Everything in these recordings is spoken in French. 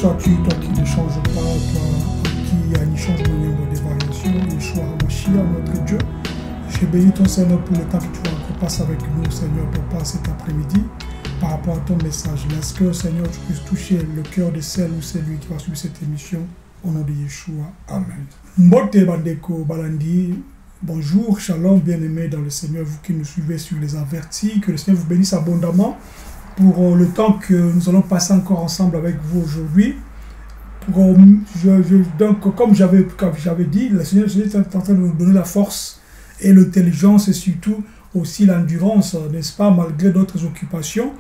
sois-tu, toi qui ne changes pas, toi qui a ni changement ni des variations, Yeshua HaMashiach, notre Dieu. Je bénis ton Seigneur pour le temps que tu vas encore passer avec nous, Seigneur, Papa, cet après-midi, par rapport à ton message. Est-ce que, Seigneur, tu puisses toucher le cœur de celle ou celui qui va suivre cette émission, au nom de Yeshua. Amen. Mbote Bandeko Balandi, bonjour, shalom, bien-aimés dans le Seigneur, vous qui nous suivez sur les avertis, que le Seigneur vous bénisse abondamment pour le temps que nous allons passer encore ensemble avec vous aujourd'hui. Donc, comme j'avais dit, le Seigneur est en train de nous donner la force et l'intelligence et surtout aussi l'endurance, n'est-ce pas, malgré d'autres occupations.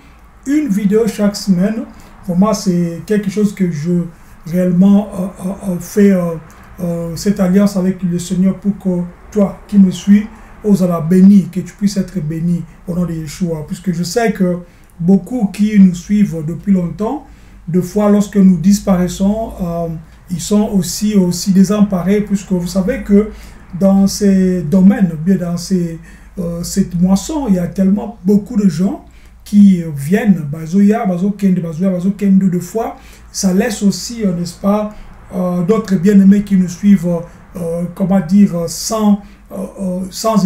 Une vidéo chaque semaine, pour moi, c'est quelque chose que je réellement fais cette alliance avec le Seigneur pour que toi qui me suis, ose la béni, que tu puisses être béni au nom de Yeshua. Puisque je sais que beaucoup qui nous suivent depuis longtemps, des fois lorsque nous disparaissons, ils sont aussi désemparés, puisque vous savez que dans ces domaines, bien dans cette moisson, il y a tellement beaucoup de gens qui viennent, de fois, ça laisse aussi, n'est-ce pas, d'autres bien-aimés qui nous suivent, comment dire, sans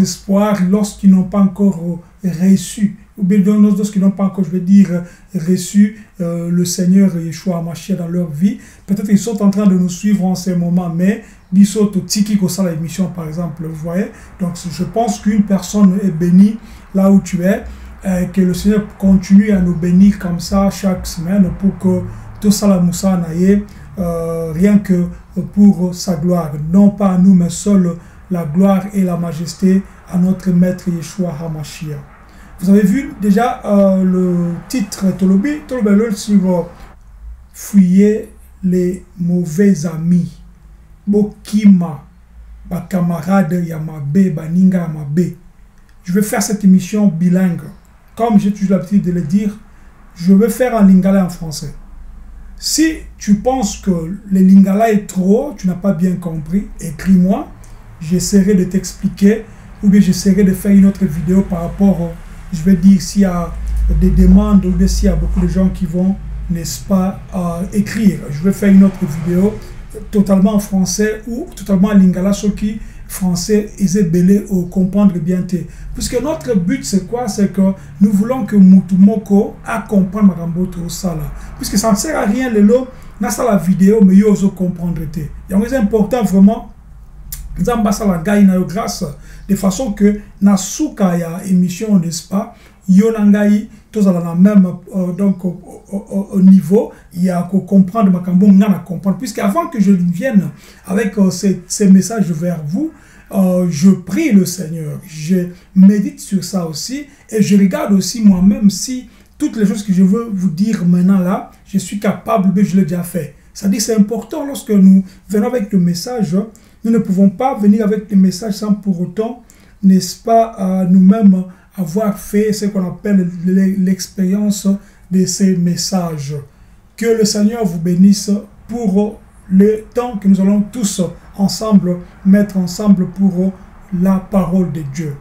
espoir lorsqu'ils n'ont pas encore reçu, ou bien lorsqu'ils n'ont pas encore, je veux dire, reçu le Seigneur Yeshua HaMashiach dans leur vie. Peut-être qu'ils sont en train de nous suivre en ces moments, mais Bisoto Tiki Kosa l'émission par exemple, vous voyez. Donc je pense qu'une personne est bénie là où tu es, que le Seigneur continue à nous bénir comme ça chaque semaine pour que tout ça la moussa n'aille rien que pour sa gloire. Non pas à nous, mais seule la gloire et la majesté à notre maître Yeshua HaMashiach. Vous avez vu déjà le titre Tolobi sur fouiller les mauvais amis. Bokima, ba camarade Yamabe, Baninga Yamabe. Je vais faire cette émission bilingue. Comme j'ai toujours l'habitude de le dire, je vais faire en lingala et en français. Si tu penses que le lingala est trop, tu n'as pas bien compris, écris-moi. J'essaierai de t'expliquer ou bien j'essaierai de faire une autre vidéo par rapport, je vais dire, s'il y a des demandes ou bien s'il y a beaucoup de gens qui vont, n'est-ce pas, écrire. Je vais faire une autre vidéo totalement en français ou totalement en lingala, ceux qui français ils belé ou comprendre bien. Puisque notre but c'est quoi? C'est que nous voulons que Mutumoko a comprendre Magamboto Sala. Puisque ça ne sert à rien le lot, n'a pas la vidéo, mais il faut comprendre. Donc c'est important vraiment. Nous avons la gaïne grâce de façon que na souka ya émission, n'est-ce pas, yonangai tous à la même donc au niveau, il y a qu'à comprendre makambo ngana comprendre, puisque avant que je vienne avec ces messages vers vous, je prie le Seigneur, je médite sur ça aussi et je regarde aussi moi-même si toutes les choses que je veux vous dire maintenant là, je suis capable, mais je l'ai déjà fait. C'est-à-dire c'est important lorsque nous venons avec le message. Nous ne pouvons pas venir avec des messages sans pour autant, n'est-ce pas, nous-mêmes avoir fait ce qu'on appelle l'expérience de ces messages. Que le Seigneur vous bénisse pour le temps que nous allons tous ensemble mettre ensemble pour la parole de Dieu.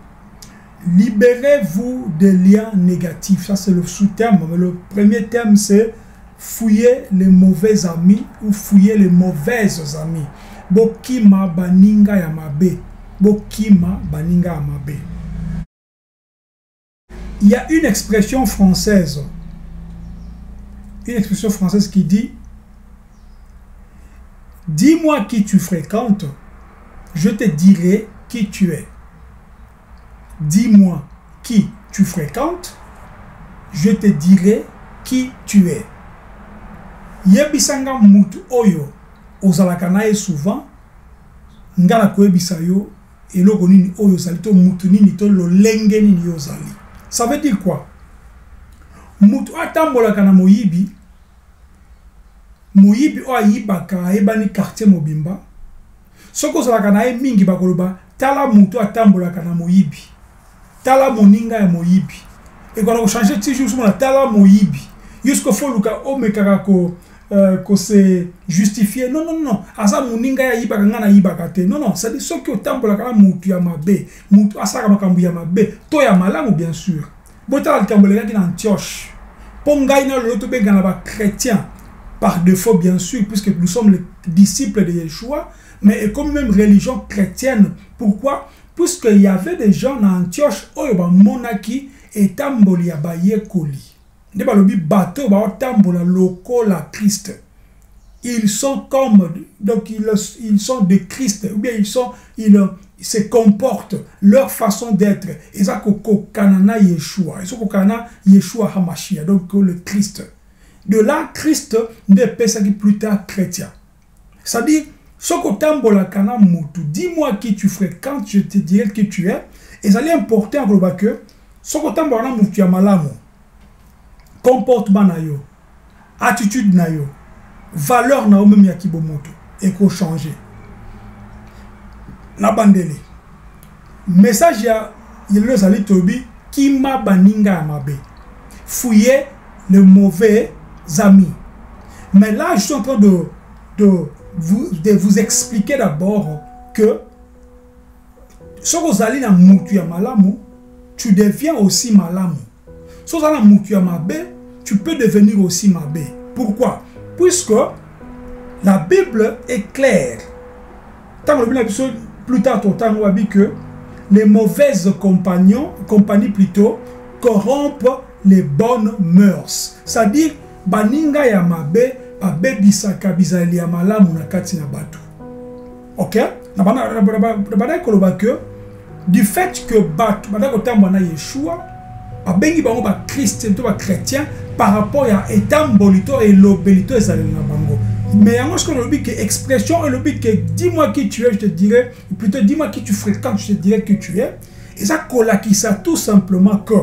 Libérez-vous des liens négatifs. Ça, c'est le sous-terme. Mais le premier thème, c'est fouiller les mauvais amis ou fouiller les mauvaises amies. Bokima baninga yamabe. Bokima baninga yamabe. Il y a une expression française. Une expression française qui dit: dis-moi qui tu fréquentes, je te dirai qui tu es. Dis-moi qui tu fréquentes, je te dirai qui tu es. Yebisanga mutu oyo ozalaka naye souvent ngala koyebisa yo eloko nini oyo ozali to mutu nini to lolenge nini yo ozali. Ça veut dire quoi? Mutu atambolaka na moyibi o ayibaka ayebani quartier mobimba, soko ozalaka naye mingi bakoloba tala mutu atambolaka na moyibi, tala moninga ya moyibi, ekona ko changer toujours sur la tala moyibi jusqu'au foluka omekaka ko se justifier. Non, non, non. Asa muninga ya yibaka ngana yibaka te. Non, non. Ça dit ce que otambola kala mutu ya mabe. Mutu asaka makambu ya mabe. To ya malamu bien sûr. Bota la tambola ki na Antioche. Pongai na loto be ngana ba chrétien. par défaut bien sûr, puisque nous sommes les disciples de Yeshua, mais comme même religion chrétienne. Pourquoi? Puisqu'il y avait des gens en Antioche, oyo monaki et tamboli ya bayekoli. Ne balobi bateau ba tambola lokola Christ. Ils sont comme, donc ils sont de Christ, ou bien ils se comportent, leur façon d'être. Ils ont kanana Yeshua, ils ont kanana Yeshua Hamashia, donc le Christ. De là, Christ ne peut pas plus tard chrétien. C'est-à-dire, dis-moi qui tu fréquentes, je te dirai qui tu es. Et ça est important que comportement na yo, attitude na yo, valeur na yo même ya kibomoto et ko changer. Na bandele. Message ya yelo zali tobi ki ma baninga mabe. Fouiller les mauvais amis. Mais là je suis en train de vous expliquer d'abord que si vous allez dans mutu ya malamu, tu deviens aussi malamu. Si vous allez dans mutu ya mabe, tu peux devenir aussi mabe. Pourquoi? Puisque la Bible est claire. Plus tard, on a dit que les mauvaises compagnies plutôt, corrompent les bonnes mœurs. C'est-à-dire, baninga ya mabe, babe bisaka bizali ya malamu na kati na batu. Ok? Du fait que batu, na Yeshua, babengi bango ba Christ, ba chrétien, par rapport à etambolito et lobelito ezali na bango. Mais en ce qu'on dit que expression, on dit que dis-moi qui tu es, je te dirai, ou plutôt dis-moi qui tu fréquentes, je te dirai qui tu es. Et ça colla qui ça tout simplement que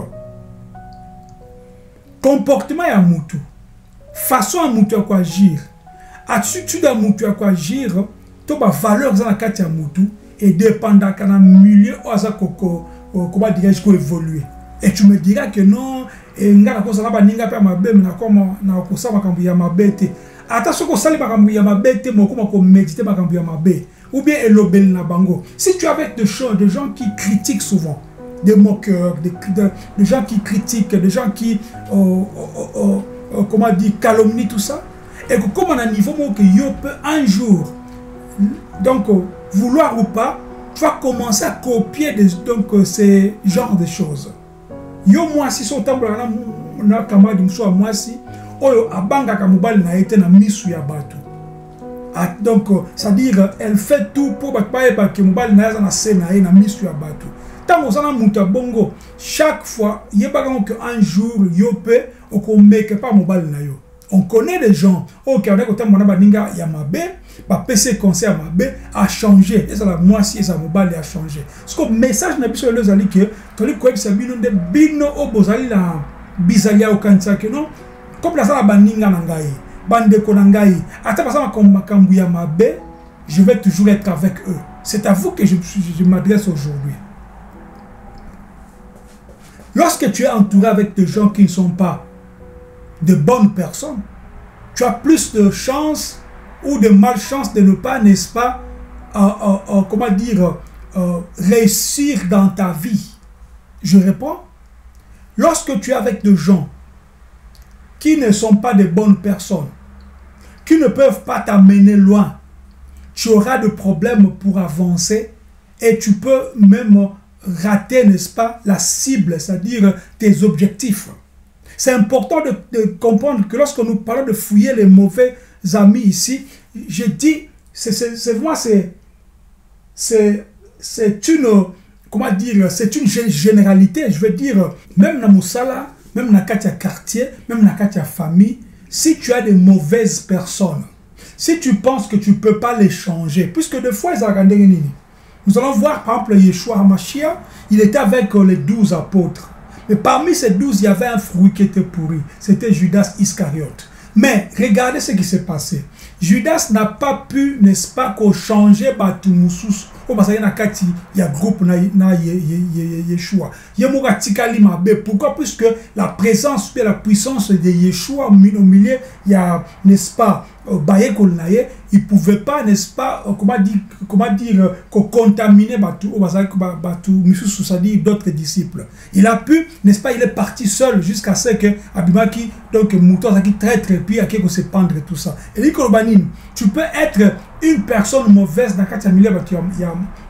comportement à mutu, façon à mutu à quoi agir, attitude à mutu à quoi agir, to ba valeur dans la carte à mutu et dépendant quand milieu ou ça comment dirais-je qu'on évoluer. Et tu me diras que non, et ngala ko ça ba ninga pa mabe na comme na ko ça ba kambu ya mabete. Attention que ça les makambu ya mabete mo comment ko méditer makambu ya mabe ou bien elobel na bango. Si tu es avec des gens qui critiquent souvent, des moqueurs, des gens qui critiquent, des gens qui comment dire calomnient tout ça, et que comme on a un niveau que yo peut un jour donc vouloir ou pas, tu vas commencer à copier ces genres de choses. Yo moi si son temple na kama di mso moi si oyo abanga ka mobali na été na misu ya batu. Donc ça veut dire elle fait tout pour pas que mobali na na sena na misu ya batu. Tant on a muta bongo chaque fois yeba que un jour yo peut o make pas mobali na yo. On connaît des gens qui ont côté mona baninga ya mabe, ba PC concert mabe a changé et ça la moi si ça mobile a changé. Ce que message na biso le zali que toli ko bisa bino de bino o bozali la bizalia o kanisa que non comme la sala baninga na ngai, bande ko na ngai, ata pasama comme makambu ya mabe, je vais toujours être avec eux. C'est à vous que je m'adresse aujourd'hui. Lorsque tu es entouré avec des gens qui ne sont pas de bonnes personnes, tu as plus de chances ou de malchance de ne pas, n'est-ce pas, comment dire, réussir dans ta vie. Je réponds, lorsque tu es avec des gens qui ne sont pas de bonnes personnes, qui ne peuvent pas t'amener loin, tu auras des problèmes pour avancer et tu peux même rater, n'est-ce pas, la cible, c'est-à-dire tes objectifs. C'est important de comprendre que lorsque nous parlons de fouiller les mauvais amis ici, je dis, c'est une, comment dire, c'est une généralité. Je veux dire, même dans Moussala, même dans Katia quartier, même dans Katia famille, si tu as des mauvaises personnes, si tu penses que tu ne peux pas les changer, puisque des fois, ils ont nous allons voir, par exemple, Yeshua HaMashiach, il était avec les 12 apôtres. Mais parmi ces 12, il y avait un fruit qui était pourri. C'était Judas Iscariote. Mais regardez ce qui s'est passé. Judas n'a pas pu, n'est-ce pas, changer Batoumoussous au basaki na kati ya groupe na Yeshua. Yemoka tikali mabe. Pourquoi? Puisque la présence et la puissance de Yeshua au milieu, il y a, n'est-ce pas, il pouvait pas, n'est-ce pas, comment dire, contaminer d'autres disciples. Il a pu, n'est-ce pas, il est parti seul jusqu'à ce que Abimaki, donc Mouton, qui très puis à qui se pendre et tout ça. Et dit tu peux être une personne mauvaise dans il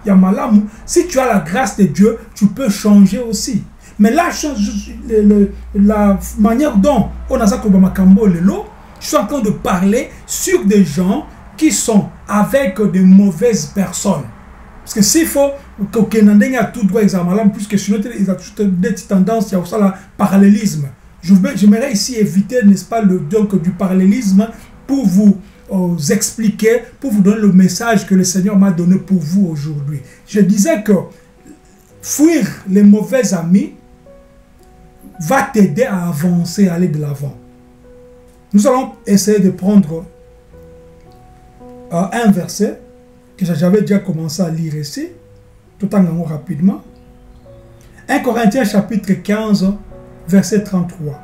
y a malamu. Si tu as la grâce de Dieu, tu peux changer aussi. Mais la manière dont on a ça comme Makambo Lelo, je suis en train de parler sur des gens qui sont avec de mauvaises personnes. Parce que s'il faut que Kenandeng a tout droit examen, puisque sinon il a toutes des tendances, il y a aussi le parallélisme. J'aimerais ici éviter, n'est-ce pas, donc du parallélisme pour vous expliquer, pour vous donner le message que le Seigneur m'a donné pour vous aujourd'hui. Je disais que fuir les mauvais amis va t'aider à avancer, à aller de l'avant. Nous allons essayer de prendre un verset que j'avais déjà commencé à lire ici, tout en allant rapidement. 1 Corinthiens chapitre 15, verset 33.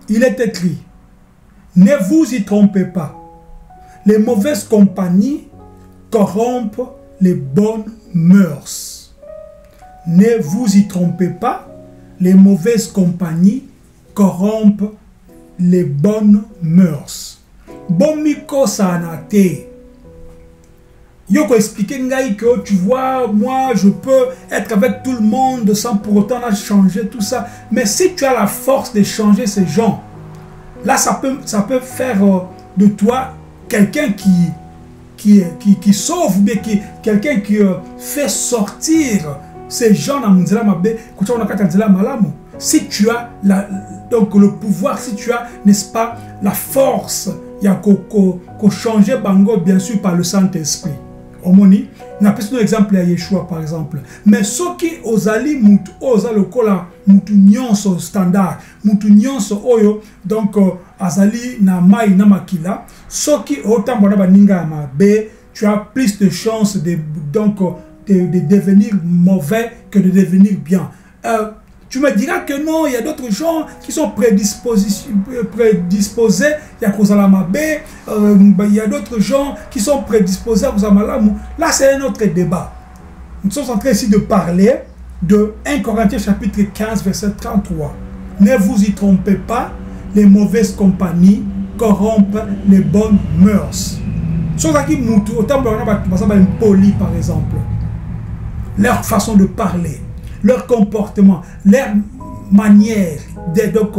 Il est écrit, ne vous y trompez pas, les mauvaises compagnies corrompent les bonnes mœurs. Ne vous y trompez pas, les mauvaises compagnies corrompent les bonnes mœurs. Bomiko sanate. Yoko expliquer ngai que tu vois, moi je peux être avec tout le monde sans pour autant changer tout ça. Mais si tu as la force de changer ces gens, là ça peut faire de toi quelqu'un qui sauve, mais quelqu'un qui fait sortir ces gens dans Munzela Mabe, si tu as donc le pouvoir, si tu as, n'est-ce pas, la force, il y a qu'au changer Bango, bien sûr, par le Saint-Esprit. Omoni, n'a pas un exemple à Yeshua, par exemple. Mais ceux qui osali mutu osa le kola mutu nyonso standard, mutu nyonso oyo, donc azali na mai na makila, ceux qui autant bona baninga mabe, tu as plus de chances de devenir mauvais que de devenir bien. Tu me diras que non, il y a d'autres gens qui sont prédisposés, il y a Kozalamabe, il y a d'autres gens qui sont prédisposés à Kozamalamu. Là, c'est un autre débat. Nous sommes en train ici de parler de 1 Corinthiens chapitre 15, verset 33. Ne vous y trompez pas, les mauvaises compagnies corrompent les bonnes mœurs. Ceux qui moutent, autant poli par exemple, leur façon de parler, leur comportement, leur manière d'être.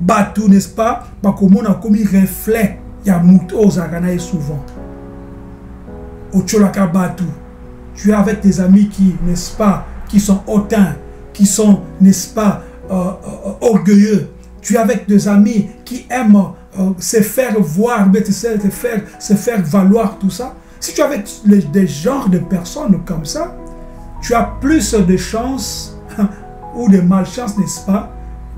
Batou, n'est-ce pas? Comme on a commis reflet, il y a mouto zaganaï souvent. Ocholaka Batou, tu es avec tes amis qui, n'est-ce pas, qui sont hautains, qui sont, n'est-ce pas, orgueilleux. Tu es avec des amis qui aiment se faire voir, se faire valoir, tout ça. Si tu es avec des genres de personnes comme ça, tu as plus de chances ou de malchance, n'est-ce pas,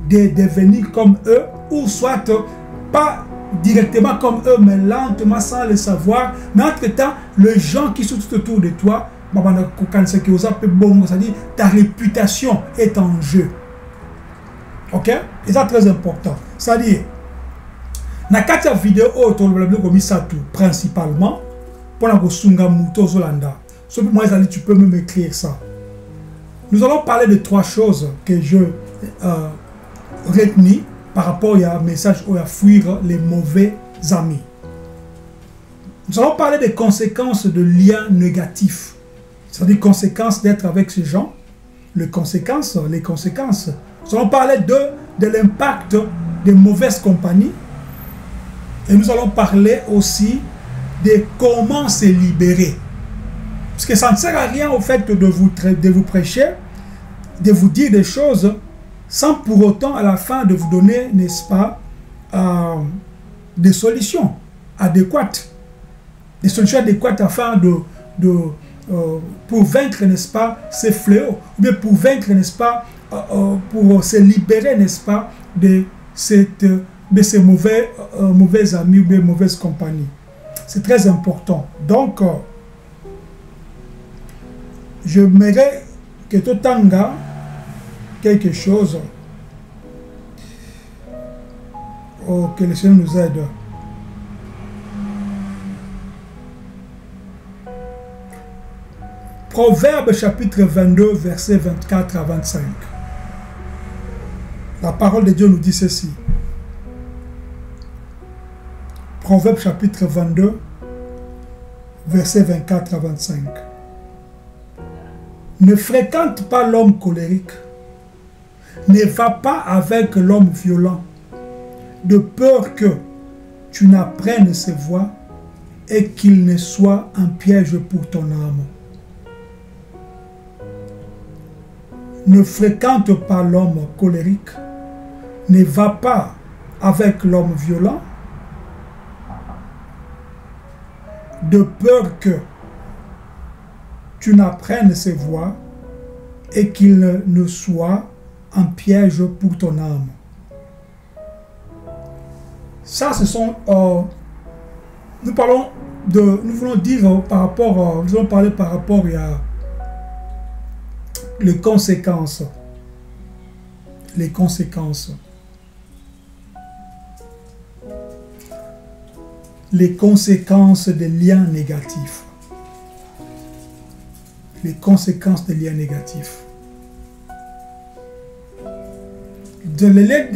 de devenir comme eux, ou soit pas directement comme eux, mais lentement, sans le savoir. Mais entre-temps, les gens qui sont tout autour de toi, c'est-à-dire ta réputation est en jeu. Ok? Et c'est très important. C'est-à-dire, dans la vidéo, principalement, pour la Gosunga Muto Zolanda. Moi, tu peux même écrire ça. Nous allons parler de trois choses que je retenus par rapport à un message à fuir les mauvais amis. Nous allons parler des conséquences de liens négatifs. C'est-à-dire conséquences d'être avec ces gens. Les conséquences. Nous allons parler de l'impact des mauvaises compagnies. Et nous allons parler aussi de comment se libérer. Parce que ça ne sert à rien au fait de vous prêcher, de vous dire des choses, sans pour autant à la fin de vous donner, n'est-ce pas, des solutions adéquates. Des solutions adéquates afin pour vaincre, n'est-ce pas, ces fléaux. Ou bien pour vaincre, n'est-ce pas, pour se libérer, n'est-ce pas, de ces mauvais amis ou bien mauvaises compagnies. C'est très important. Donc, je m'aimerais que tu tengas quelque chose. Oh, que le Seigneur nous aide. Proverbe chapitre 22, versets 24 à 25. La parole de Dieu nous dit ceci. Proverbe chapitre 22, versets 24 à 25. Ne fréquente pas l'homme colérique. Ne va pas avec l'homme violent, de peur que tu n'apprennes ses voies et qu'il ne soit un piège pour ton âme. Ne fréquente pas l'homme colérique, ne va pas avec l'homme violent, de peur que tu n'apprennes ses voies et qu'il ne soit un piège pour ton âme. Ça, ce sont... nous voulons dire par rapport... nous allons parler par rapport à les conséquences. Les conséquences. Les conséquences des liens négatifs. Les conséquences des liens négatifs. De les liens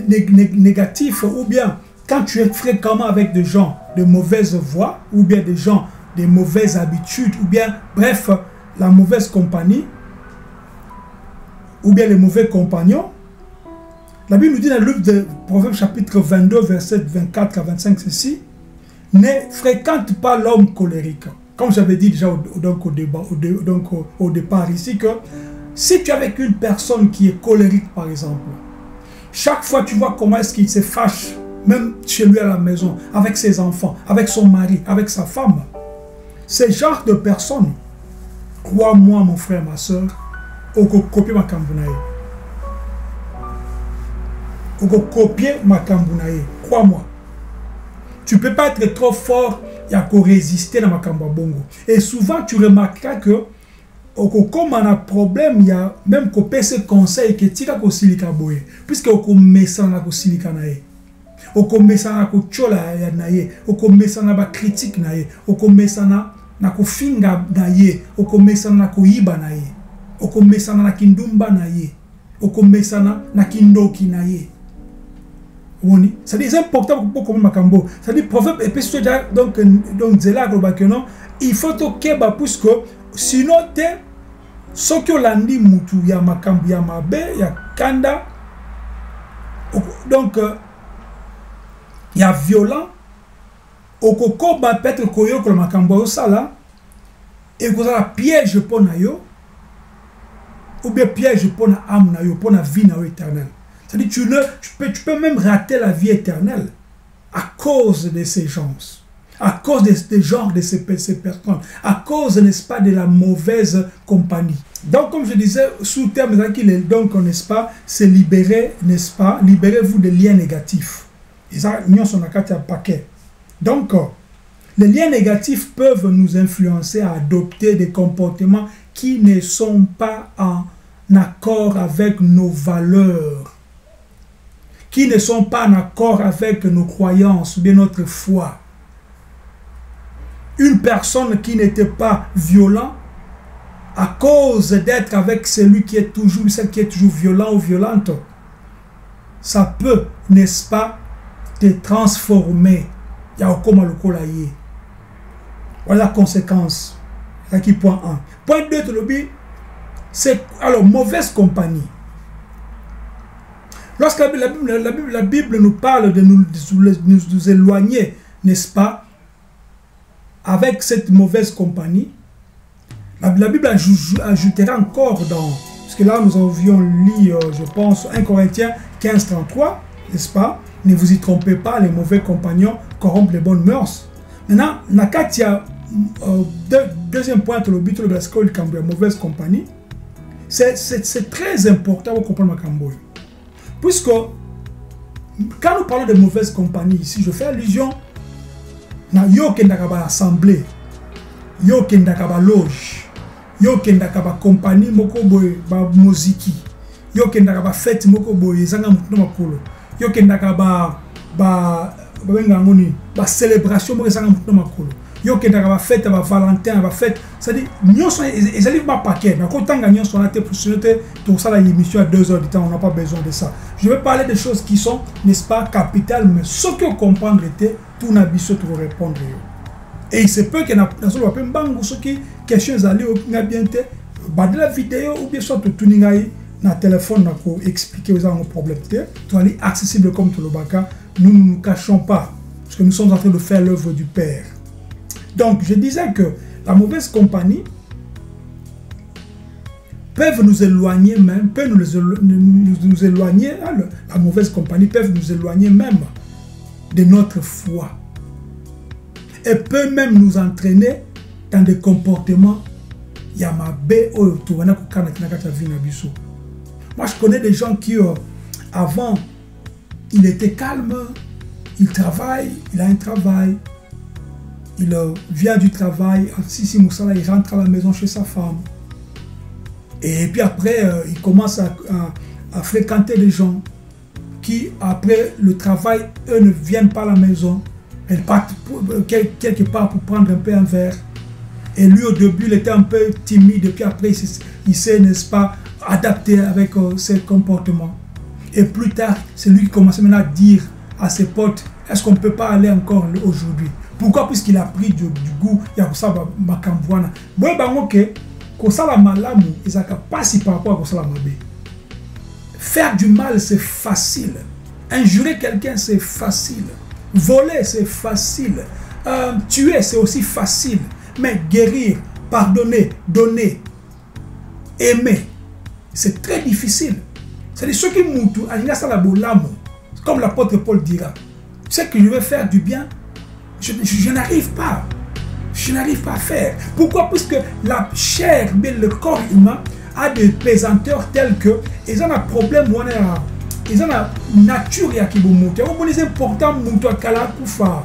négatifs, ou bien quand tu es fréquemment avec des gens de mauvaise voie, ou bien des gens de mauvaises habitudes, ou bien, bref, la mauvaise compagnie, ou bien les mauvais compagnons. La Bible nous dit dans le livre de Proverbes chapitre 22, verset 24 à 25, ceci: ne fréquente pas l'homme colérique. Comme j'avais dit déjà au départ ici, que si tu es avec une personne qui est colérique, par exemple, chaque fois tu vois comment est-ce qu'il se fâche, même chez lui à la maison, avec ses enfants, avec son mari, avec sa femme. Ce genre de personnes, crois-moi mon frère, ma soeur, copier ma kambunaye. Copier ma kambunaye. Crois-moi. Tu ne peux pas être trop fort et à résister dans ma kambabongo. Et souvent, tu remarqueras que comme on a un problème, il y a même qu'on peut se conseiller que tu as silika boye. Puisque on met ça dans la silika nae. On met ça dans la chola nae. On met ça dans la critique nae. On met ça dans la finga nae. On met ça dans la yiba nae. Okomesa na kindumba na ye, okomesa na kindoki na ye. C'est important pour comme makambo. Ça dit proverbe et puis donc zela global il faut to keba puisque sinon te sokyo landi mutu ya makambo ya mabe ya kanda donc ya violent okokoba peut-être koyo ko makambo sala et ko ça piège pour na yo. Ou bien piège pour la âme, pour la vie éternelle. C'est-à-dire tu peux même rater la vie éternelle à cause de ces gens, à cause des genres de ces personnes, à cause, n'est-ce pas, de la mauvaise compagnie. Donc, comme je disais, sous terme, donc, n'est-ce pas, c'est libérer, n'est-ce pas, libérez-vous des liens négatifs. Et ça, nous sommes à un paquet. Donc, les liens négatifs peuvent nous influencer à adopter des comportements qui ne sont pas en accord avec nos valeurs, qui ne sont pas en accord avec nos croyances ou bien notre foi. Une personne qui n'était pas violente, à cause d'être avec celui qui est toujours, celle qui est toujours violent ou violente, ça peut, n'est-ce pas, te transformer. Voilà la conséquence. Point 1. Point 2, c'est alors mauvaise compagnie. Lorsque la Bible nous parle de nous éloigner, n'est-ce pas, avec cette mauvaise compagnie, la Bible ajoutera encore dans, parce que là nous avions lu, je pense, 1 Corinthiens 15, 33, n'est-ce pas? Ne vous y trompez pas, les mauvais compagnons corrompent les bonnes mœurs. Maintenant, Nakatia, deuxième point, le but de la mauvaise compagnie, c'est très important pour comprendre ma camboy. Puisque, quand nous parlons de mauvaise compagnie, ici, je fais allusion na yo kendaka ba assemblée, yo kendaka ba loge, yo kendaka ba compagnie moko boye ba muziki, yo kendaka ba fête moko boye ezanga mutu makolo, yo kendaka ba célébration moko ezanga mutu makolo, yo kendaka ba fête ba Valentin ba fête, c'est-à-dire nyonso ezali ba paquet na kotanga nyonso na te possibilité pour ça l'émission à 2 heures du temps, on n'a pas besoin de ça. Je vais parler des choses qui sont, n'est-ce pas, capitales, mais ce que comprendre était tout n'a biso pour répondre. Et il se peut que na solo pe mbangu soki questions ali au bien te ba de la vidéo ou bien soit tout ningai na téléphone na ko expliquer aux gens problème te tu aller accessible comme tout le baka, nous ne nous cachons pas parce que nous sommes en train de faire l'œuvre du Père. Donc je disais que la mauvaise compagnie peuvent nous éloigner même, peuvent nous éloigner, la mauvaise compagnie peuvent nous éloigner même de notre foi. Et peut même nous entraîner dans des comportements yamabe ou tourana kukana kinakata vina biso. Moi je connais des gens qui avant il était calme, il travaille, il a un travail, il vient du travail, si Moussala il rentre à la maison chez sa femme. Et puis après, il commence à fréquenter des gens qui, après le travail, eux ne viennent pas à la maison. Ils partent quelque part pour prendre un peu un verre. Et lui, au début, il était un peu timide. Et puis après, il s'est, n'est-ce pas, adapté avec ses comportements. Et plus tard, c'est lui qui commençait maintenant à dire à ses potes, est-ce qu'on ne peut pas aller encore aujourd'hui? Pourquoi? Puisqu'il a pris du goût. Il y a ça, Makambouana. Bon, ok. Faire du mal, c'est facile. Injurer quelqu'un, c'est facile. Voler, c'est facile. Tuer, c'est aussi facile. Mais guérir, pardonner, donner, aimer, c'est très difficile. C'est-à-dire ceux qui moutent, comme l'apôtre Paul dira, c'est que je veux faire du bien, je n'arrive pas. Je n'arrive pas à faire. Pourquoi? Puisque la chair, mais le corps humain a des pesanteurs tels que ils ont un problème, ils ont une nature qui est monter. C'est important de kala kufa.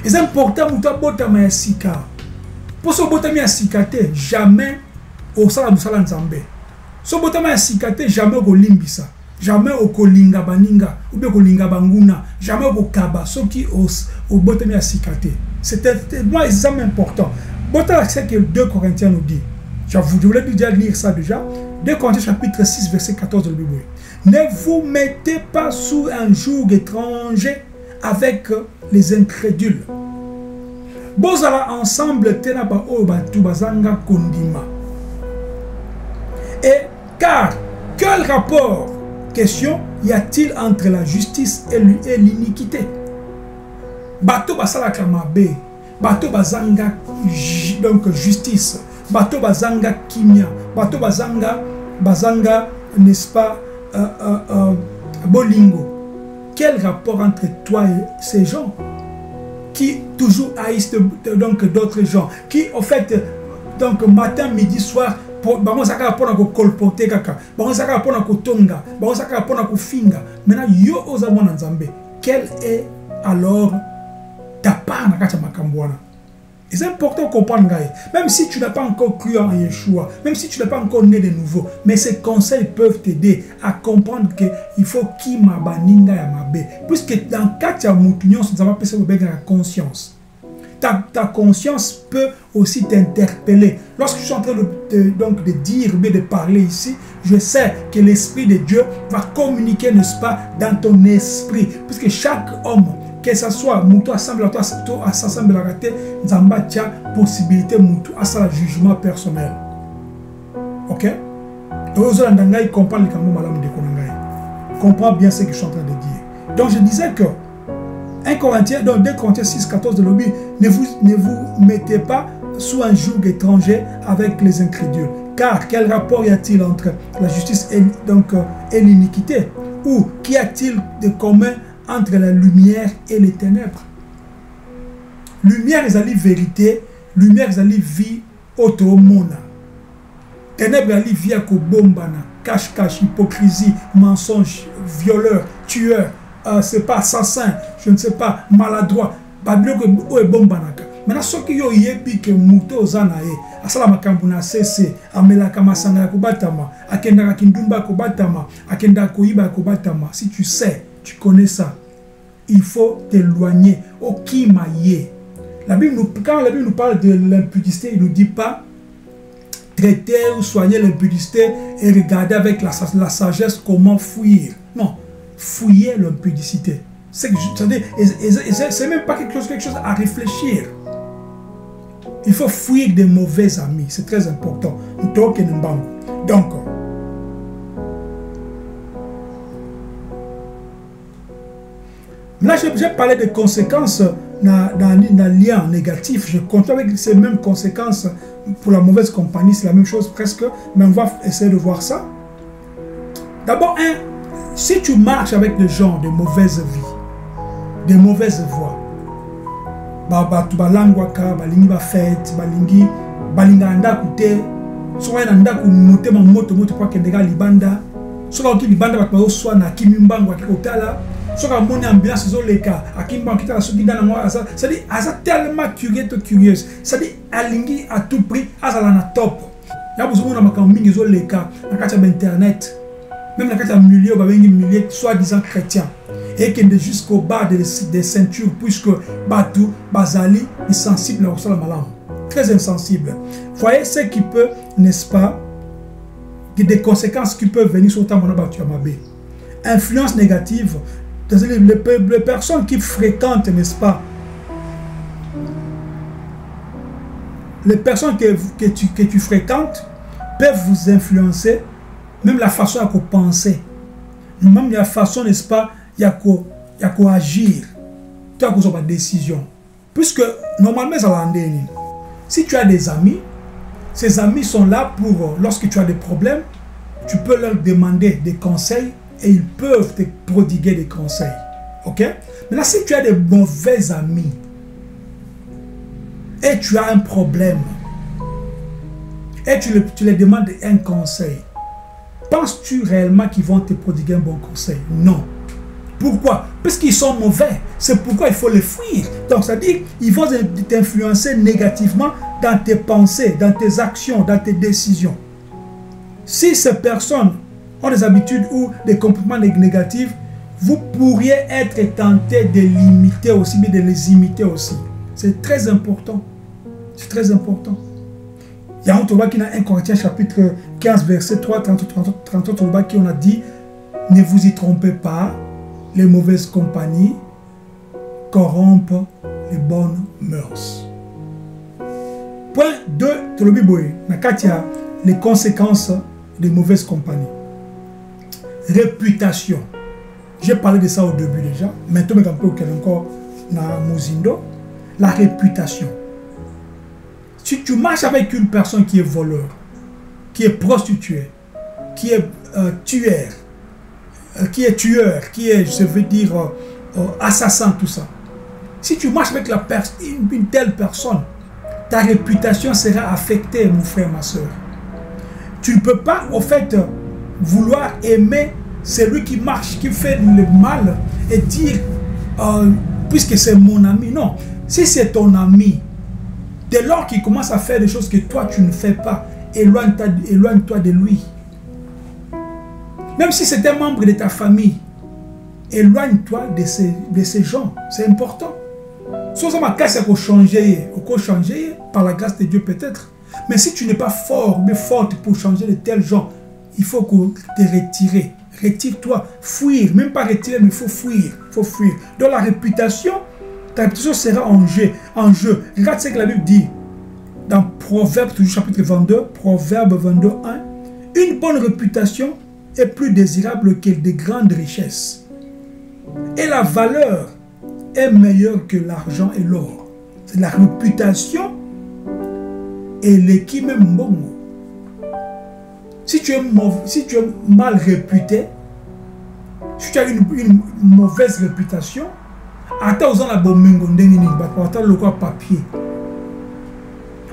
C'est important de botama sika. Pour ce botama sikate, jamais au sala musala nzambe. Ce botama sikate, jamais au limbisa. Jamais au kolinga baninga ou bien kolinga banguna. Jamais au kaba. Ce qui au botama sikate. C'est moi extrêmement important. Botama c'est que 2 Corinthiens nous dit. Je voulais déjà lire ça déjà. 2 Corinthiens chapitre 6 verset 14 de la Bible. Ne vous mettez pas sous un joug étranger avec les incrédules. Bozala ensemble tenaba o batu bazanga kondima. Et car quel rapport, question, y a-t-il entre la justice et l'iniquité? Bato basala kamabe, bato bazanga donc justice, bato bazanga kimia, bato bazanga n'est-ce pas bolingo. Quel rapport entre toi et ces gens qui toujours haïssent donc d'autres gens, qui en fait donc matin, midi, soir bango saka pona ko kolporter kaka, bango saka pona ko tonga, bango saka pona ko finga. Maintenant yo ozamona nzambe, quel est alors ta part na kati makambwana? C'est important de comprendre, même si tu n'as pas encore cru en Yeshua, même si tu n'es pas encore né de nouveau, mais ces conseils peuvent t'aider à comprendre qu'il faut qui mabaninga ya mabe. Puisque dans Katia Moutignon, nous avons appelé la conscience. Ta conscience peut aussi t'interpeller. Lorsque je suis en train de dire, mais de parler ici, je sais que l'Esprit de Dieu va communiquer, n'est-ce pas, dans ton esprit. Puisque chaque homme, que ce soit Moutou assemble à toi, assemble à rater, Nzamba tia possibilité Moutou à ça le jugement personnel. Ok? Et aux autres, ils comprennent les camots malades de Konangaï. Comprends bien ce que je suis en train de dire. Donc je disais que 1 Corinthiens, donc 2 Corinthiens 6, 14 de l'Obi, ne vous mettez pas sous un joug étranger avec les incrédules. Car quel rapport y a-t-il entre la justice et l'iniquité? Ou qu'y a-t-il de commun entre la lumière et les ténèbres? Lumière est la vérité, lumière est la vie automona. Ténèbres est la vie à bombana, cache-cache, hypocrisie, mensonge, violeur, tueur, c'est pas assassin, je ne sais pas, maladroit. babiloko oyo ebombanaka. Maintenant soki yo yebi ke moto oza na ye asala makambo na cc amelaka masanga ya kobatama akendaka kindumba kobatama akendaka koyiba kobatama, si tu sais, tu connais ça, il faut t'éloigner. Okima ye. La Bible quand la Bible nous parle de l'impudicité, il ne nous dit pas traiter ou soigner l'impudicité et regarder avec la sagesse comment fuir. Non, fouiller l'impudicité. C'est même pas quelque chose à réfléchir. Il faut fuir des mauvais amis. C'est très important. Donc, là, j'ai parlé des conséquences d'un lien négatif. Je continue avec ces mêmes conséquences pour la mauvaise compagnie. C'est la même chose presque, mais on va essayer de voir ça. D'abord, si tu marches avec des gens de mauvaise vie, de mauvaise voie, tu balangwaka, balingi ba fête, balingi balinganda kute, soka nanda ku motema moto kwa kendega libanda, soka ki libanda ba ko swa na kimimbango ki kotala, soka moni ambiance zoleka, akimba kitala soki dana moi ça dit asa tellement curieuse, ça dit alingi à tout prix azala na top. Ya besoin na makambo mingi zoleka na kati ya internet, même na kati ya milieu ba bengi milieu soi-disant chrétien. Et qui est jusqu'au bas des ceintures, puisque Batou, Bazali est sensible au malam. Très insensible. Voyez ce qui peut, n'est-ce pas, des conséquences qui peuvent venir sur ta monabatu amabé. Influence négative. Les personnes qui fréquentent, n'est-ce pas, les personnes que tu fréquentes peuvent vous influencer, même la façon à penser, même la façon, n'est-ce pas, il y a quoi agir, tu as une décision. Puisque normalement, si tu as des amis, ces amis sont là pour, lorsque tu as des problèmes, tu peux leur demander des conseils et ils peuvent te prodiguer des conseils. Ok? Maintenant, si tu as des mauvais amis et tu as un problème et tu les demandes un conseil, penses-tu réellement qu'ils vont te prodiguer un bon conseil? Non. Pourquoi? Parce qu'ils sont mauvais. C'est pourquoi il faut les fuir. Donc, ça dit qu'ils vont t'influencer négativement dans tes pensées, dans tes actions, dans tes décisions. Si ces personnes ont des habitudes ou des comportements négatifs, vous pourriez être tenté de l'imiter aussi, mais de les imiter aussi. C'est très important. C'est très important. Il y a un Torah qui a 1 Corinthiens chapitre 15, verset 3, 38 Torah qui on a dit, ne vous y trompez pas, les mauvaises compagnies corrompent les bonnes mœurs. Point 2, les conséquences des mauvaises compagnies. Réputation. J'ai parlé de ça au début déjà. Maintenant, encore dans Mozindo. La réputation. Si tu marches avec une personne qui est voleur, qui est prostituée, qui est tueur, qui est, je veux dire, assassin, tout ça. Si tu marches avec une telle personne, ta réputation sera affectée, mon frère, ma soeur. Tu ne peux pas, au fait, vouloir aimer celui qui marche, qui fait le mal et dire, puisque c'est mon ami. Non, si c'est ton ami, dès lors qu'il commence à faire des choses que toi, tu ne fais pas, éloigne-toi de lui. Même si c'est un membre de ta famille, éloigne-toi de ces gens. C'est important. Soit ma casse à changer par la grâce de Dieu peut-être. Mais si tu n'es pas fort, mais forte pour changer de tels gens, il faut te retirer. Retire-toi, fuir. Même pas retirer, mais il faut fuir. Donc la réputation, ta réputation sera en jeu. Regarde ce que la Bible dit. Dans Proverbe, toujours chapitre 22, Proverbe 22, 1. Une bonne réputation est plus désirable que de grandes richesses. Et la valeur est meilleure que l'argent et l'or. C'est la réputation et l'équipe même bon. Si tu es mal réputé, si tu as une mauvaise réputation, attends aux la le papier.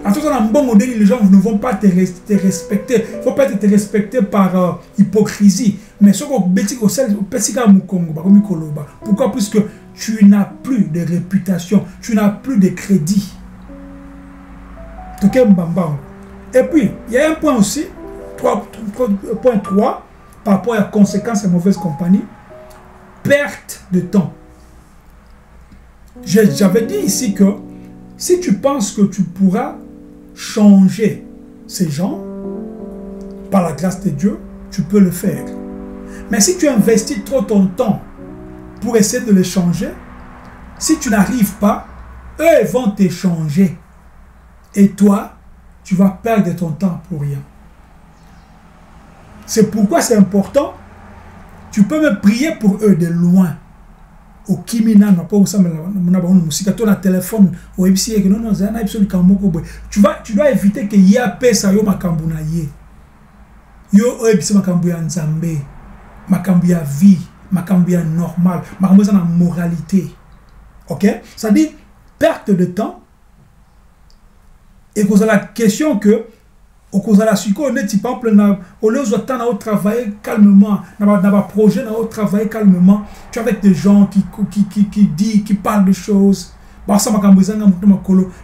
Les gens ne vont pas te respecter. Il ne faut pas te respecter par hypocrisie. Mais ce qu'on Pourquoi? Puisque tu n'as plus de réputation, tu n'as plus de crédit. Et puis, il y a un point aussi, point 3, par rapport à la conséquence de mauvaise compagnie, perte de temps. J'avais dit ici que si tu penses que tu pourras changer ces gens, par la grâce de Dieu, tu peux le faire. Mais si tu investis trop ton temps pour essayer de les changer, si tu n'arrives pas, eux vont t'échanger. Et toi, tu vas perdre ton temps pour rien. C'est pourquoi c'est important. Tu peux me prier pour eux de loin. Au Kimina, téléphone, tu dois éviter que y ait ça yo makambuna ye. Yo ebisi makambu ya nzambe, makambu ya vie, makambu ya normal, makambu ya moralité. OK? Ça dit perte de temps. Et cause la question que au cause de la suite, on est par exemple au lieu de travailler calmement, dans un projet, on travailler calmement. Tu es avec des gens qui disent, qui parlent de choses.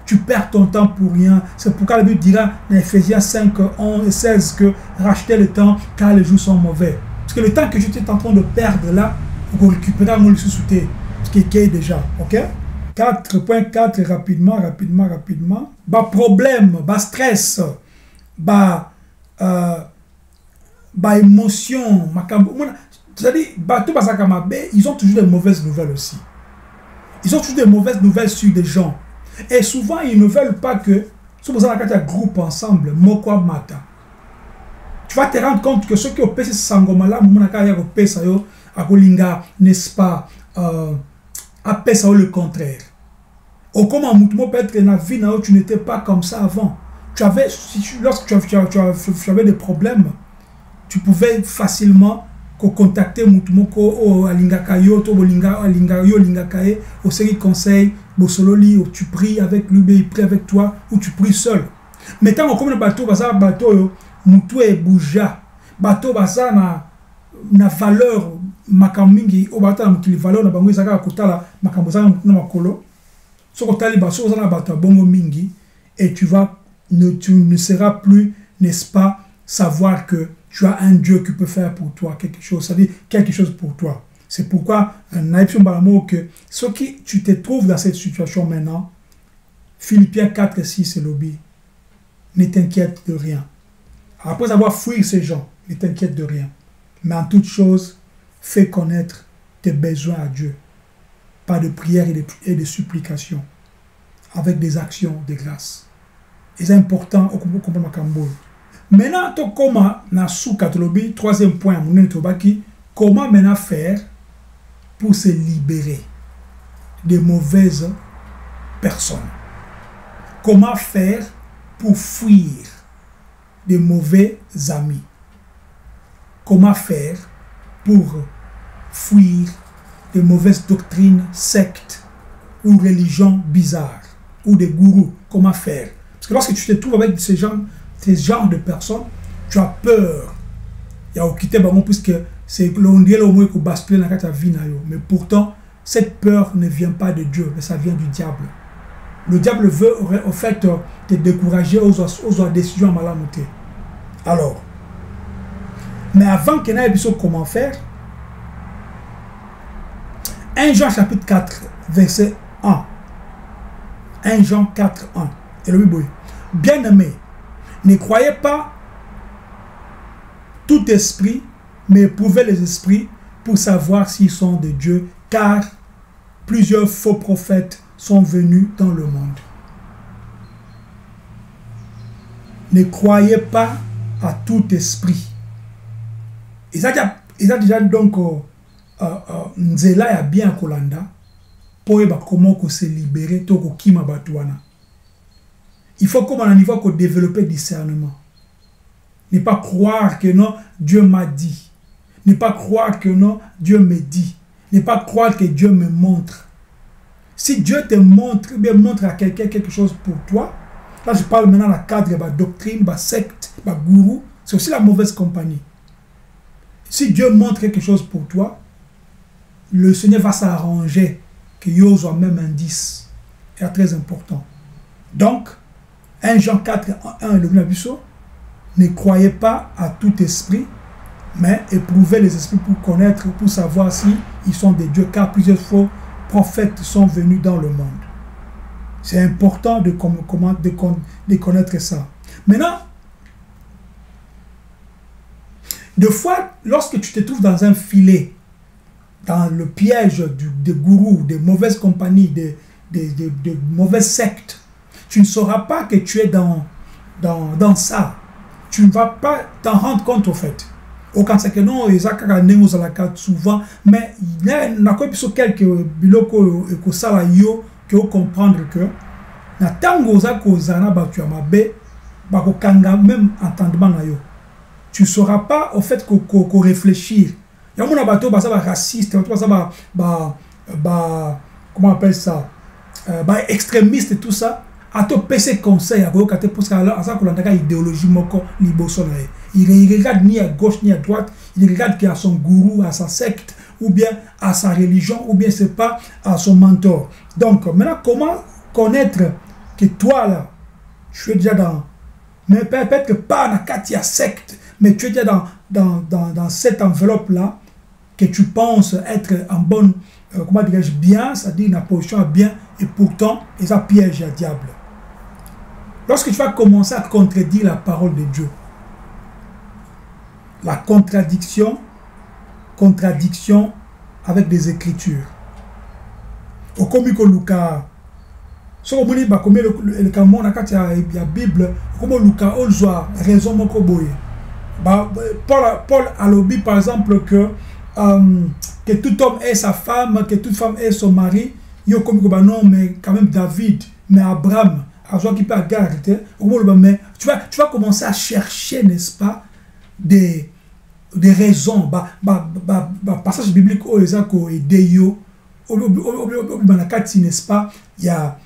Tu perds ton temps pour rien. C'est pourquoi la Bible dira dans Ephésiens 5, 11 et 16 que racheter le temps car les jours sont mauvais. Parce que le temps que tu es en train de perdre là, pour récupérer mon sous-souté, ce qui est déjà. OK? 4.4 rapidement. Bas problème, bas stress, bas émotion, c'est-à-dire, ils ont toujours des mauvaises nouvelles aussi. Ils ont toujours des mauvaises nouvelles sur des gens. Et souvent, ils ne veulent pas que, si vous avez un groupe ensemble, Mokwa Mata, tu vas te rendre compte que ceux qui ont payé ce sangoma-là, n'est-ce pas, appelle ça le contraire. Ou comment peut être dans la vie, tu n'étais pas comme ça avant. Lorsque tu avais des problèmes, tu pouvais facilement contacter Mutumoko Alingakayo, Alingakaye, au série conseil, Bosololi, où tu pries avec lui, il prie avec toi, ou tu pries seul. Mais tant qu'on comme le bateau, Mutu et Bouja, bateau basa na valeur makamingi, au bateau na valeur na bango isaka kutala makamboza na makolo. Sokotali baso na bateau bongo mingi, et tu ne seras plus, n'est-ce pas, savoir que tu as un Dieu qui peut faire pour toi quelque chose, c'est-à-dire quelque chose pour toi. C'est pourquoi, que ce qui tu te trouves dans cette situation maintenant, Philippiens 4 et 6 c'est lobby, ne t'inquiète de rien. Après avoir fui ces gens, ne t'inquiète de rien. Mais en toute chose, fais connaître tes besoins à Dieu, par de prières et de supplications, avec des actions de grâce. Et c'est important au comprendre Makambo. Maintenant, comment na soukatolobi, troisième point, comment maintenant faire pour se libérer de mauvaises personnes? Comment faire pour fuir de mauvais amis? Comment faire pour fuir de mauvaises doctrines, sectes ou religions bizarres ou des gourous? Comment faire? Parce que lorsque tu te trouves avec ces genres de personnes, tu as peur. Il y a quitté puisque c'est l'on dit au moins que basculer dans ta vie. Mais pourtant, cette peur ne vient pas de Dieu, mais ça vient du diable. Le diable veut en fait te décourager aux décisions malamutées. Alors, mais avant qu'il n'ait besoin comment faire, 1 Jean chapitre 4, verset 1. 1 Jean 4, 1. Et le Bible, bien-aimé, ne croyez pas tout esprit, mais éprouvez les esprits pour savoir s'ils sont de Dieu, car plusieurs faux prophètes sont venus dans le monde. Ne croyez pas à tout esprit. Ils ont déjà donc Nzela ya bien kolanda pour comment se libérer toko kima batuana. Il faut comme à un niveau qu'on développe discernement. Ne pas croire que non, Dieu m'a dit. Ne pas croire que non, Dieu me dit. Ne pas croire que Dieu me montre. Si Dieu te montre, bien montre à quelqu'un quelque chose pour toi, là je parle maintenant de la cadre de la doctrine, de la secte, de la gourou, c'est aussi la mauvaise compagnie. Si Dieu montre quelque chose pour toi, le Seigneur va s'arranger que yo soit même indice. C'est très important. Donc, 1 Jean 4, 1, le Bisso, ne croyez pas à tout esprit, mais éprouvez les esprits pour connaître, pour savoir si ils sont des dieux, car plusieurs faux prophètes sont venus dans le monde. C'est important de connaître ça. Maintenant, des fois, lorsque tu te trouves dans un filet, dans le piège des gourous, des mauvaises compagnies, des mauvaises sectes, tu ne sauras pas que tu es dans ça. Tu ne vas pas t'en rendre compte au fait. Aucun c'est que non, souvent, mais il y a quelques biloko et que ça yo que comprendre que na tango za ko zana ba tu amabe ba ko kanga même entendement na yo. Tu ne sauras pas au fait qu'on réfléchir. Il y a mon bateau, ça va raciste, ça va comment on appelle ça, extrémiste et tout ça. À ton PC conseil, à ça qu'on a idéologie moko liboso. Il regarde ni à gauche ni à droite, il regarde qu'il a son gourou, à sa secte, ou bien à sa religion, ou bien c'est pas à son mentor. Donc maintenant, comment connaître que toi là, tu es déjà dans, mais peut-être que pas dans la secte, mais tu es déjà dans cette enveloppe-là, que tu penses être en bonne, comment dirais-je, bien, c'est-à-dire une position à bien, et pourtant, et ça piège à diable. Lorsque tu vas commencer à contredire la parole de Dieu, la contradiction avec des écritures. Au comique Luca, si on dit que le Cameroun, la Bible, comme Luca, on a raison, Paul a lobby par exemple que tout homme ait sa femme, que toute femme ait son mari. Yo comme non, mais quand même David, mais Abraham, qui peut garder. Mais tu vas commencer à chercher, n'est-ce pas, des raisons. Passage biblique au Ezako et Deyo, n'est-ce pas, il y a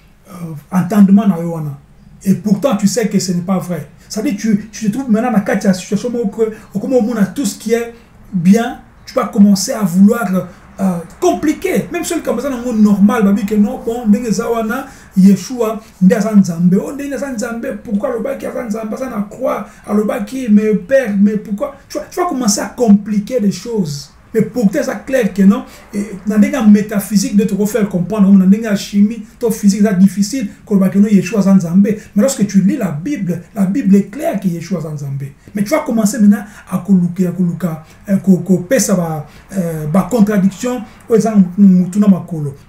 entendement na yoana. Et pourtant tu sais que ce n'est pas vrai. Ça veut dire tu te trouves maintenant dans la situation où comme on a tout ce qui est bien, tu vas commencer à vouloir compliqué. Même celui qui a un normal, bah que non, bon, Zawana, Yeshua, Ndazanzambe, oh, Ndazanzambe, pourquoi le baki a Zanzambe, ça n'a croix, à le baki, mais père, mais pourquoi? Tu vas commencer à compliquer les choses. Mais pour que ça clair que non, dans des métaphysique de te refaire comprendre, dans des chimie, ton physique c'est difficile, que le baki non Yeshua Zanzambe. Mais lorsque tu lis la Bible est claire que Yeshua Zanzambe. Mais tu vas commencer maintenant à coloquer, à contradiction,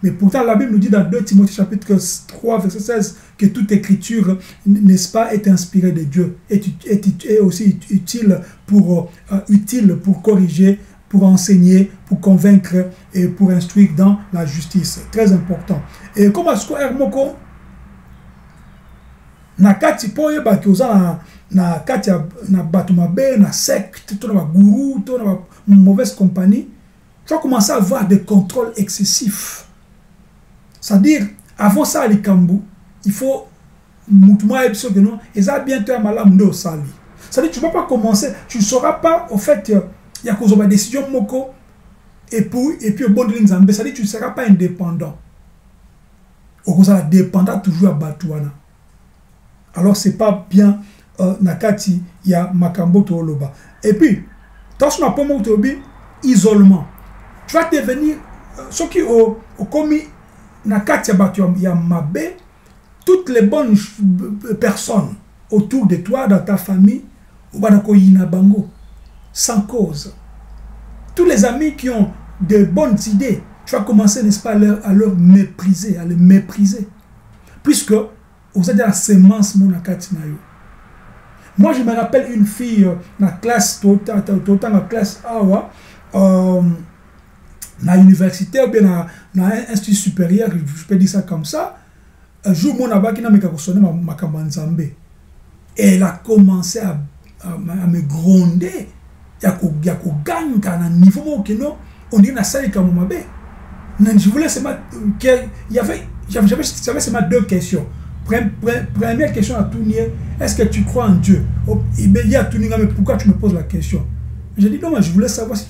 mais pourtant la Bible nous dit dans 2 Timothée chapitre 3 verset 16 que toute écriture, n'est-ce pas, est inspirée de Dieu, est aussi utile pour corriger, pour enseigner, pour convaincre et pour instruire dans la justice. Très important. Et comme est-ce que na kati po yeba ke oza na kati na bato mabe, na secte, to na gourou, to na mauvaise compagnie, tu vas commencer à avoir des contrôles excessifs. C'est-à-dire, avant ça, les kambou, il faut moutuma epso que non, et ça bientôt à malam de sali. C'est-à-dire, tu ne vas pas commencer, tu ne sauras pas, au fait, il y a cause de décision moko, et puis au bon de l'Inzambé, c'est-à-dire, tu ne seras pas indépendant. Au contraire, dépendant toujours à Batouana. Alors, ce n'est pas bien, Nakati, il y a Makambo Toloba. Et puis, dans ce moment isolement. Tu vas devenir, ce qui ont commis Nakati il y a Mabé, toutes les bonnes personnes autour de toi, dans ta famille, sans cause. Tous les amis qui ont de bonnes idées, tu vas commencer, n'est-ce pas, à leur mépriser, à les mépriser. Puisque vous êtes dans la sémence Monakati Nayo. Moi, je me rappelle une fille dans la classe, dans la classe Awa, dans l'université ou bien dans l'institut supérieur, je peux dire ça comme ça. Un jour, mon abaki n'a pas sonné ma Kambanzambe. Et elle a commencé à me gronder. Il y a un gang à un niveau où on dit que c'est un mabe. Je voulais seulement j'avais seulement deux questions. Première question à Tounier, est-ce que tu crois en Dieu? Il y a Tounier, mais pourquoi tu me poses la question? J'ai dit non, mais je voulais savoir si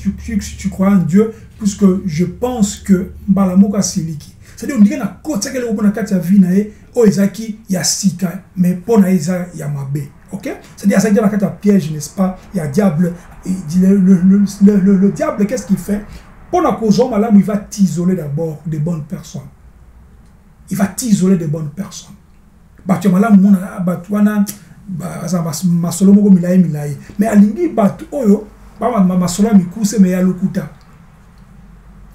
tu crois en Dieu, puisque je pense que Mbalamoka Siliki. C'est-à-dire, on dirait que na côté que le bon na vie na e o ezaki ya sika mais pour na eza ya mabe. OK? C'est-à-dire ça dit na piège, n'est-ce pas? Il y a diable, le diable qu'est-ce qu'il fait? Pour la cause malamu, il va t'isoler d'abord des bonnes personnes. Il va t'isoler des bonnes personnes. Batu malamu mona batwana masolo moko milaye. Mais alingi batu oyo ba masolo mikuse me ya lokuta.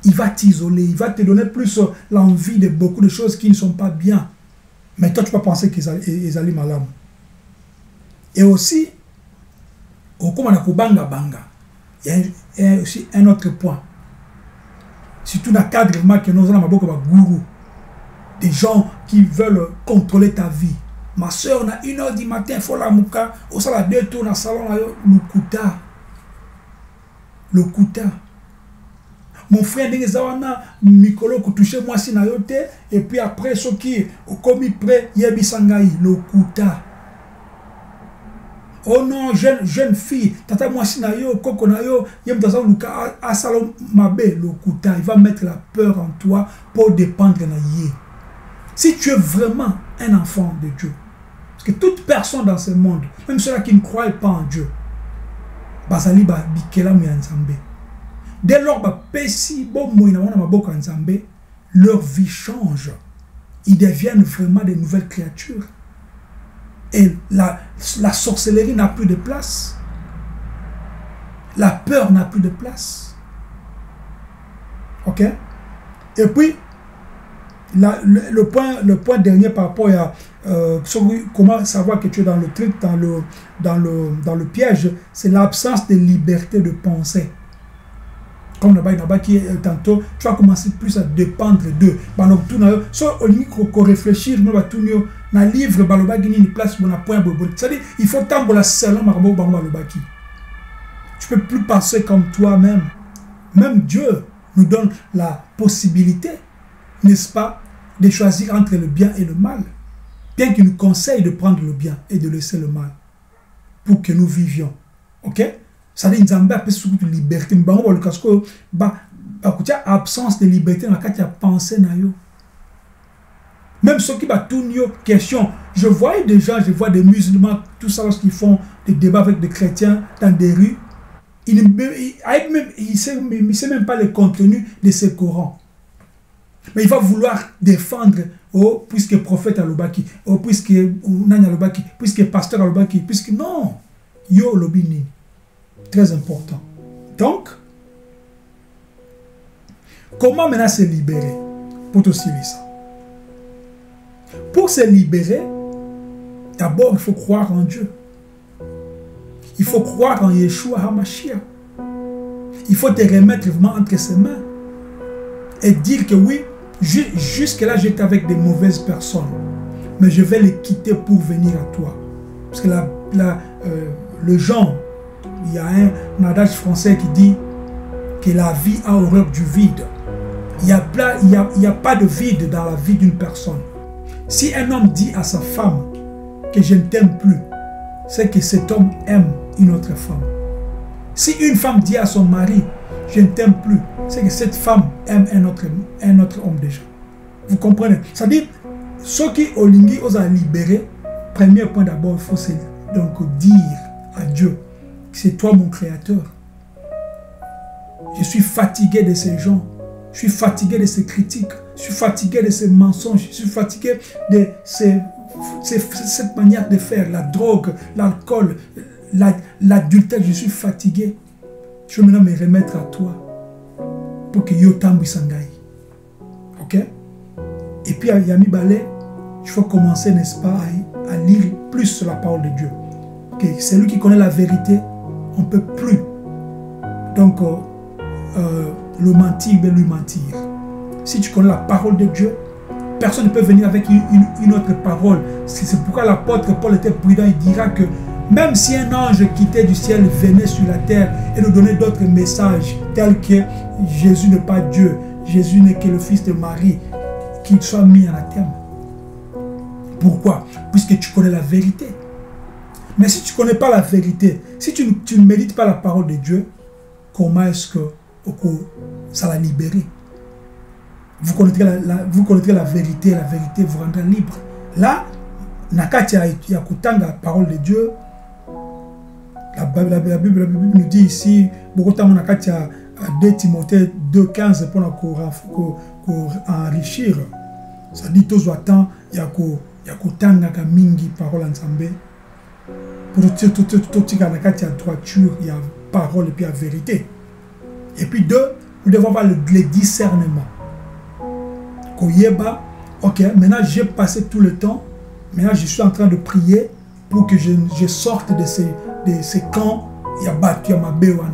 Il va t'isoler, il va te donner plus l'envie de beaucoup de choses qui ne sont pas bien. Mais toi tu peux penser qu'ils allaient malamu. Et aussi au komana kubanga banga. Il y a aussi un autre point. Surtout dans le cadre que nous avons beaucoup de gourous, des gens qui veulent contrôler ta vie. Ma soeur, on a 1h du matin, il faut la mouka, au salon 2 tours dans le salon, le kuta. Mon frère, Mikolo, qui touche moi si na yote, et puis après, ce qui au commis près, yebi sangai, le kuta. Oh non, jeune fille, tata moi si na yo, koko na yo, yem dans un luka a salon mabe, le kuta, il va mettre la peur en toi pour dépendre na yé. Si tu es vraiment un enfant de Dieu, parce que toute personne dans ce monde, même ceux-là qui ne croient pas en Dieu, bazali ba bikela mu ya nzambe. Dès lors ba pesi bo moina wana maboko ya nzambe, leur vie change. Ils deviennent vraiment des nouvelles créatures. Et la sorcellerie n'a plus de place. La peur n'a plus de place. OK? Et puis, le point dernier par rapport à comment savoir que tu es dans le truc, dans le piège, c'est l'absence de liberté de penser. Comme là-bas qui tantôt, tu vas commencer plus à dépendre d'eux. Soit on réfléchir, nous va tout na livre baloba gini ni place bon point bobo. C'est-à-dire il faut tambola selon marabo baloba qui. Tu peux plus penser comme toi-même. Même Dieu nous donne la possibilité, n'est-ce pas, de choisir entre le bien et le mal. Bien qu'il nous conseille de prendre le bien et de laisser le mal pour que nous vivions. OK? Ça dit Nzambe a surtout liberté. Mais le casco absence de liberté dans la carte pensée na yo. Même ceux qui battent tout question. Je vois des gens, je vois des musulmans, tout ça, lorsqu'ils font des débats avec des chrétiens dans des rues, il ne sait même pas le contenu de ce Coran. Mais il va vouloir défendre, oh, puisque prophète Alobaki, oh, puisque Nanya Alobaki, puisque pasteur Alobaki, puisque non, yo lobini. Très important. Donc, comment maintenant se libérer pour te suivre ça? Pour se libérer, d'abord, il faut croire en Dieu. Il faut croire en Yeshua HaMashiach. Il faut te remettre vraiment entre ses mains et dire que oui, jusque-là, j'étais avec des mauvaises personnes, mais je vais les quitter pour venir à toi. Parce que le genre, il y a un adage français qui dit que la vie a horreur du vide. Il n'y a pas de vide dans la vie d'une personne. Si un homme dit à sa femme que je ne t'aime plus, c'est que cet homme aime une autre femme. Si une femme dit à son mari je ne t'aime plus, c'est que cette femme aime un autre homme déjà. Vous comprenez? C'est-à-dire, ceux qui ont libéré, premier point d'abord, il faut donc dire à Dieu, c'est toi mon créateur. Je suis fatigué de ces gens. Je suis fatigué de ces critiques. Je suis fatigué de ces mensonges. Je suis fatigué de cette manière de faire. La drogue, l'alcool, l'adultère. Je suis fatigué. Je vais maintenant me remettre à toi. Pour que Yotambu Sangai. Ok? Et puis à Yami Balé, il faut commencer, n'est-ce pas, à lire plus sur la parole de Dieu. Okay? C'est lui qui connaît la vérité. On ne peut plus. Donc, le mentir, mais lui mentir. Si tu connais la parole de Dieu, personne ne peut venir avec une autre parole. C'est pourquoi l'apôtre Paul était prudent. Il dira que même si un ange quittait du ciel, venait sur la terre et nous donnait d'autres messages, tels que Jésus n'est pas Dieu, Jésus n'est que le fils de Marie, qu'il soit mis en anathème. Pourquoi? Puisque tu connais la vérité. Mais si tu ne connais pas la vérité, si tu ne médites pas la parole de Dieu, comment est-ce que ça l'a libéré? vous connaîtrez la vérité vous rendra libre. Là, nakati ya kutanga la parole de Dieu, la Bible nous dit ici, beaucoup de temps nakati ya 2 Timothée 2,15 pour enrichir. Ça dit tous autant ya kutanga ka mingi parole ensemble pour tout nakati ya droiture, il y a parole et puis la vérité. Et puis 2, nous devons avoir le discernement. Koyeba, ok, maintenant j'ai passé tout le temps, maintenant je suis en train de prier pour que je sorte de ces camps, il y a battu à ma béwana.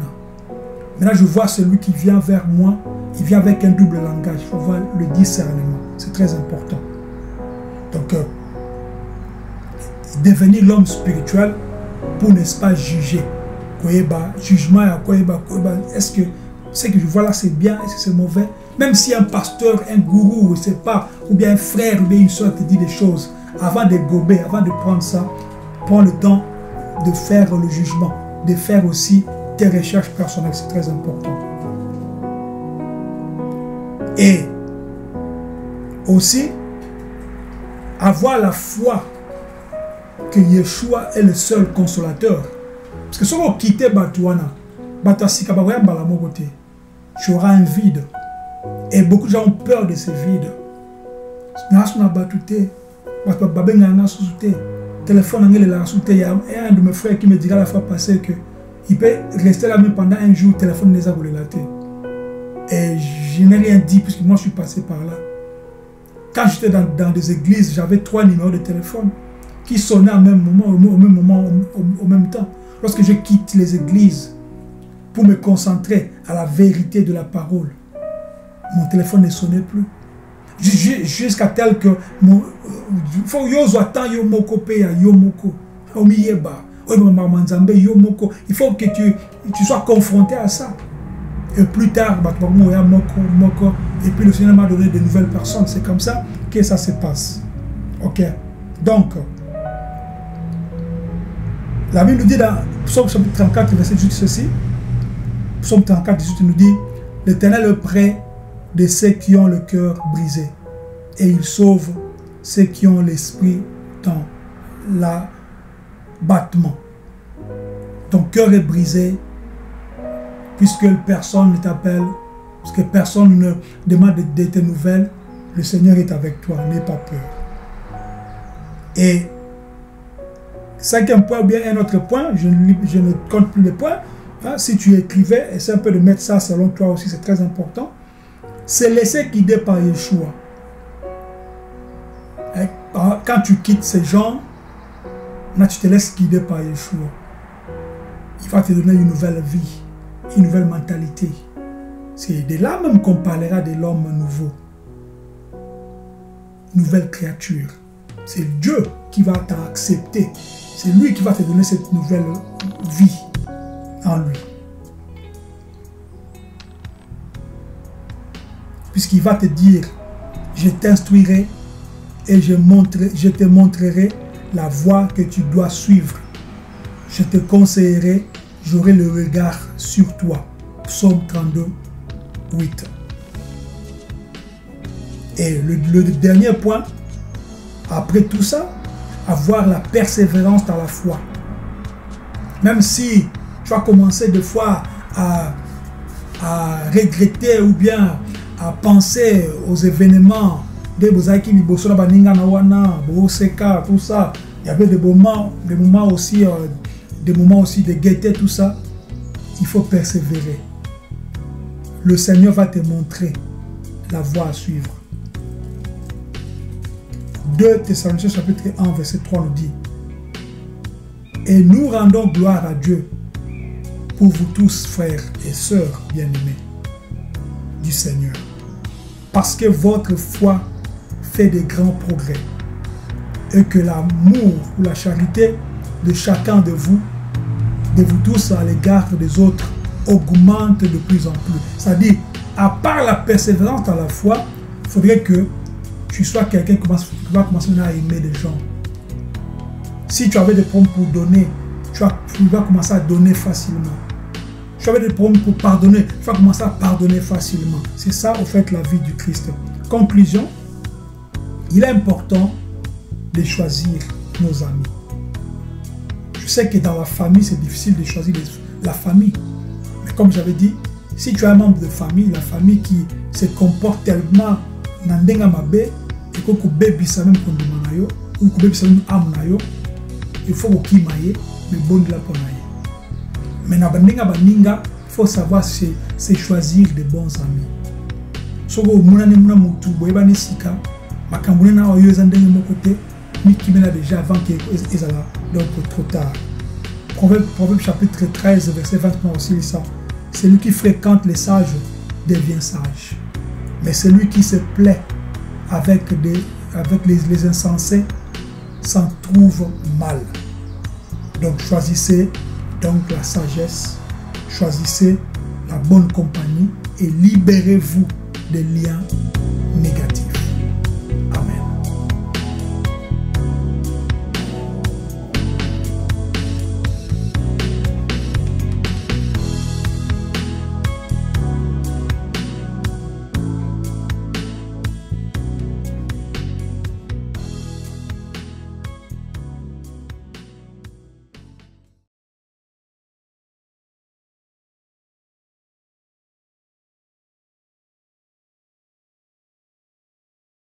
Maintenant je vois celui qui vient vers moi, il vient avec un double langage, il faut voir le discernement, c'est très important. Donc, devenir l'homme spirituel pour, n'est-ce pas, juger. Koyeba, jugement, koyeba, est-ce que ce que je vois là c'est bien, est-ce que c'est mauvais? Même si un pasteur, un gourou, je ne sais pas, ou bien un frère, ou bien une soeur te dit des choses, avant de gober, avant de prendre ça, prends le temps de faire le jugement, de faire aussi tes recherches personnelles, c'est très important. Et aussi, avoir la foi que Yeshua est le seul consolateur. Parce que si on quitte Batouana, tu auras un vide. Et beaucoup de gens ont peur de ce vide. Téléphone, il y a un de mes frères qui me dira la fois passée qu'il peut rester là même pendant un jour, le téléphone les a volé la tête. Et je n'ai rien dit puisque moi je suis passé par là. Quand j'étais dans des églises, j'avais 3 numéros de téléphone qui sonnaient au même moment, au même temps. Lorsque je quitte les églises pour me concentrer à la vérité de la parole, mon téléphone ne sonnait plus. Jusqu'à tel que il faut que tu sois confronté à ça. Et plus tard, et puis le Seigneur m'a donné de nouvelles personnes. C'est comme ça que ça se passe. Ok. Donc, la Bible nous dit dans Psaume 34, verset 18 ceci. Psaume 34, 18 nous dit: l'Éternel est près de ceux qui ont le cœur brisé, et il sauve ceux qui ont l'esprit dans l'abattement. Ton cœur est brisé, puisque personne ne t'appelle, parce que personne ne demande de tes nouvelles. Le Seigneur est avec toi, n'aie pas peur. Et 5e point ou bien un autre point, je ne compte plus les points. Hein, si tu écrivais, essaie un peu de mettre ça selon toi aussi, c'est très important. C'est laisser guider par Yeshua. Et quand tu quittes ces gens, là tu te laisses guider par Yeshua. Il va te donner une nouvelle vie, une nouvelle mentalité. C'est de là même qu'on parlera de l'homme nouveau. Nouvelle créature. C'est Dieu qui va t'accepter. C'est lui qui va te donner cette nouvelle vie en lui. Puisqu'il va te dire: je t'instruirai et je te montrerai la voie que tu dois suivre. Je te conseillerai, j'aurai le regard sur toi. Psaume 32, 8. Et le dernier point, après tout ça, avoir la persévérance dans la foi. Même si tu as commencé des fois à regretter ou bien à penser aux événements des Bozaki, tout ça, il y avait des moments aussi de gaieté, tout ça. Il faut persévérer. Le Seigneur va te montrer la voie à suivre. 2 Thessaloniciens chapitre 1 verset 3 nous dit: et nous rendons gloire à Dieu pour vous tous, frères et sœurs bien-aimés du Seigneur, parce que votre foi fait de grands progrès et que l'amour ou la charité de chacun de vous tous à l'égard des autres augmente de plus en plus. C'est-à-dire, à part la persévérance dans la foi, il faudrait que tu sois quelqu'un qui va commencer à aimer les gens. Si tu avais des problèmes pour donner, tu vas commencer à donner facilement. Tu avais des problèmes pour pardonner, tu vas commencer à pardonner facilement. C'est ça, au fait, la vie du Christ. conclusion, il est important de choisir nos amis. Je sais que dans la famille, c'est difficile de choisir la famille. Mais comme j'avais dit, si tu as un membre de famille, la famille qui se comporte tellement nandenga mabe, et que bébé ça même qu'on demande ou que bébé ça même amnayo, il faut qu'il maille, mais bon de la pour maille. Mais na bandenga baninga, il faut savoir c'est choisir de bons amis. Soko muna ne muna mutu boyeba ne sika, makambune na oyo zandenge mon côté, mi qui mena déjà avant que ezala donc trop tard. Proverbe chapitre 13 verset 29 aussi ça. Celui qui fréquente les sages devient sage. Mais celui qui se plaît avec les insensés s'en trouve mal. Donc choisissez donc la sagesse, choisissez la bonne compagnie et libérez-vous des liens négatifs.